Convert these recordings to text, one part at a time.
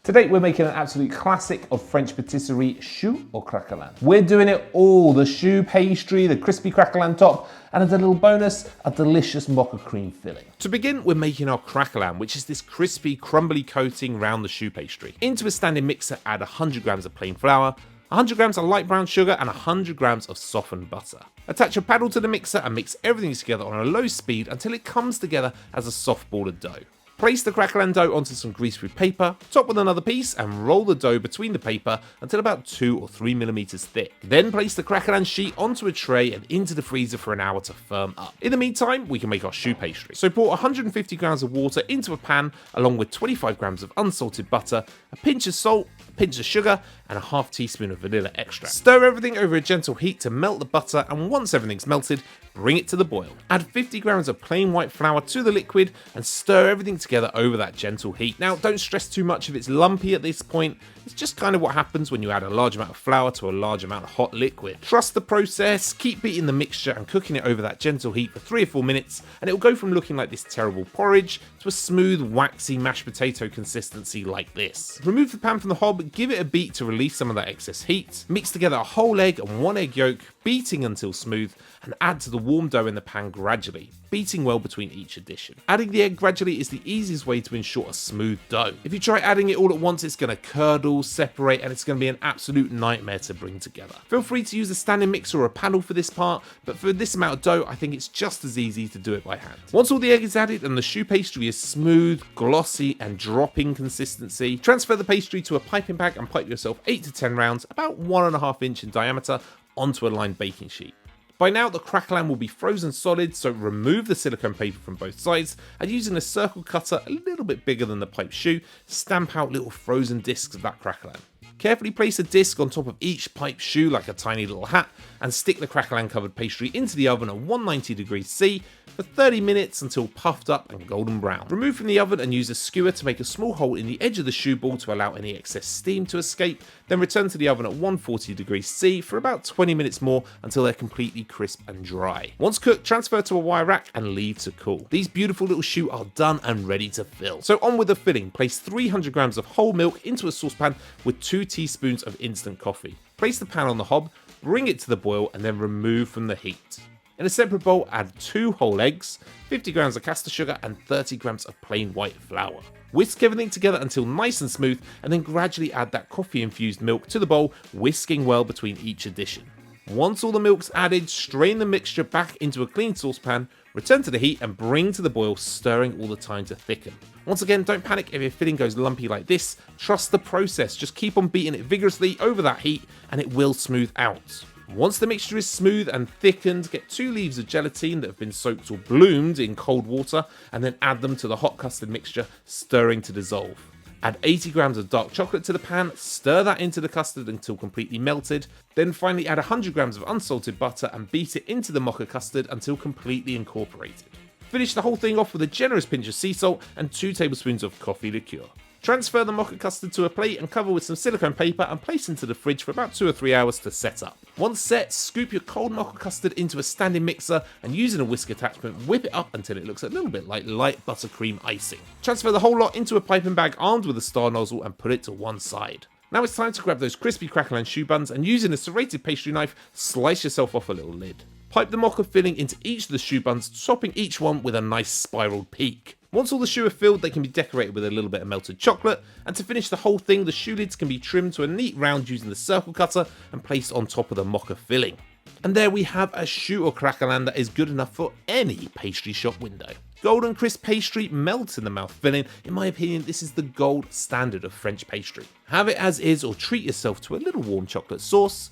Today we're making an absolute classic of French patisserie, Choux Au Craquelin. We're doing it all, the choux pastry, the crispy craquelin top, and as a little bonus, a delicious Mocha Cream filling. To begin, we're making our craquelin, which is this crispy, crumbly coating around the choux pastry. Into a standing mixer, add 100 grams of plain flour, 100 grams of light brown sugar, and 100 grams of softened butter. Attach a paddle to the mixer and mix everything together on a low speed until it comes together as a soft ball of dough. Place the craquelin dough onto some grease-proof paper, top with another piece, and roll the dough between the paper until about 2 or 3 millimeters thick. Then place the craquelin sheet onto a tray and into the freezer for an hour to firm up. In the meantime, we can make our choux pastry. So pour 150 grams of water into a pan along with 25 grams of unsalted butter, a pinch of salt, a pinch of sugar, and a half teaspoon of vanilla extract. Stir everything over a gentle heat to melt the butter, and once everything's melted, bring it to the boil. Add 50 grams of plain white flour to the liquid and stir everything together over that gentle heat. Now, don't stress too much if it's lumpy at this point. It's just kind of what happens when you add a large amount of flour to a large amount of hot liquid. Trust the process, keep beating the mixture and cooking it over that gentle heat for 3 or 4 minutes, and it will go from looking like this terrible porridge to a smooth, waxy mashed potato consistency like this. Remove the pan from the hob, give it a beat to release some of that excess heat, mix together a whole egg and 1 egg yolk, beating until smooth, and add to the warm dough in the pan gradually, beating well between each addition. Adding the egg gradually is the easiest way to ensure a smooth dough. If you try adding it all at once, it's going to curdle, separate, and it's going to be an absolute nightmare to bring together. Feel free to use a standing mixer or a paddle for this part, but for this amount of dough, I think it's just as easy to do it by hand. Once all the egg is added and the choux pastry is smooth, glossy, and dropping consistency, transfer the pastry to a piping bag and pipe yourself 8 to 10 rounds, about 1.5 inch in diameter, onto a lined baking sheet. By now, the craquelin will be frozen solid, so remove the silicone paper from both sides and using a circle cutter a little bit bigger than the pipe choux, stamp out little frozen discs of that craquelin. Carefully place a disc on top of each pipe choux like a tiny little hat and stick the craquelin covered pastry into the oven at 190 degrees C for 30 minutes until puffed up and golden brown. Remove from the oven and use a skewer to make a small hole in the edge of the choux ball to allow any excess steam to escape, then return to the oven at 140 degrees C for about 20 minutes more until they're completely crisp and dry. Once cooked, transfer to a wire rack and leave to cool. These beautiful little choux are done and ready to fill. So on with the filling. Place 300 grams of whole milk into a saucepan with 2 teaspoons of instant coffee. Place the pan on the hob, bring it to the boil, and then remove from the heat. In a separate bowl, add 2 whole eggs, 50 grams of caster sugar, and 30 grams of plain white flour. Whisk everything together until nice and smooth, and then gradually add that coffee-infused milk to the bowl, whisking well between each addition. Once all the milk's added, strain the mixture back into a clean saucepan, return to the heat, and bring to the boil, stirring all the time to thicken. Once again, don't panic if your filling goes lumpy like this. Trust the process, just keep on beating it vigorously over that heat, and it will smooth out. Once the mixture is smooth and thickened, get 2 leaves of gelatine that have been soaked or bloomed in cold water, and then add them to the hot custard mixture, stirring to dissolve. Add 80 grams of dark chocolate to the pan, stir that into the custard until completely melted, then finally add 100 grams of unsalted butter and beat it into the mocha custard until completely incorporated. Finish the whole thing off with a generous pinch of sea salt and 2 tablespoons of coffee liqueur. Transfer the mocha custard to a plate and cover with some silicone paper and place into the fridge for about 2 or 3 hours to set up. Once set, scoop your cold mocha custard into a standing mixer and using a whisk attachment, whip it up until it looks a little bit like light buttercream icing. Transfer the whole lot into a piping bag armed with a star nozzle and put it to one side. Now it's time to grab those crispy craquelin choux buns and using a serrated pastry knife, slice yourself off a little lid. Pipe the mocha filling into each of the choux buns, topping each one with a nice spiraled peak. Once all the choux are filled, they can be decorated with a little bit of melted chocolate, and to finish the whole thing, the choux lids can be trimmed to a neat round using the circle cutter and placed on top of the mocha filling. And there we have a Choux Au Craquelin that is good enough for any pastry shop window. Golden crisp pastry melts in the mouth filling. In my opinion, this is the gold standard of French pastry. Have it as is or treat yourself to a little warm chocolate sauce.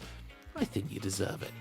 I think you deserve it.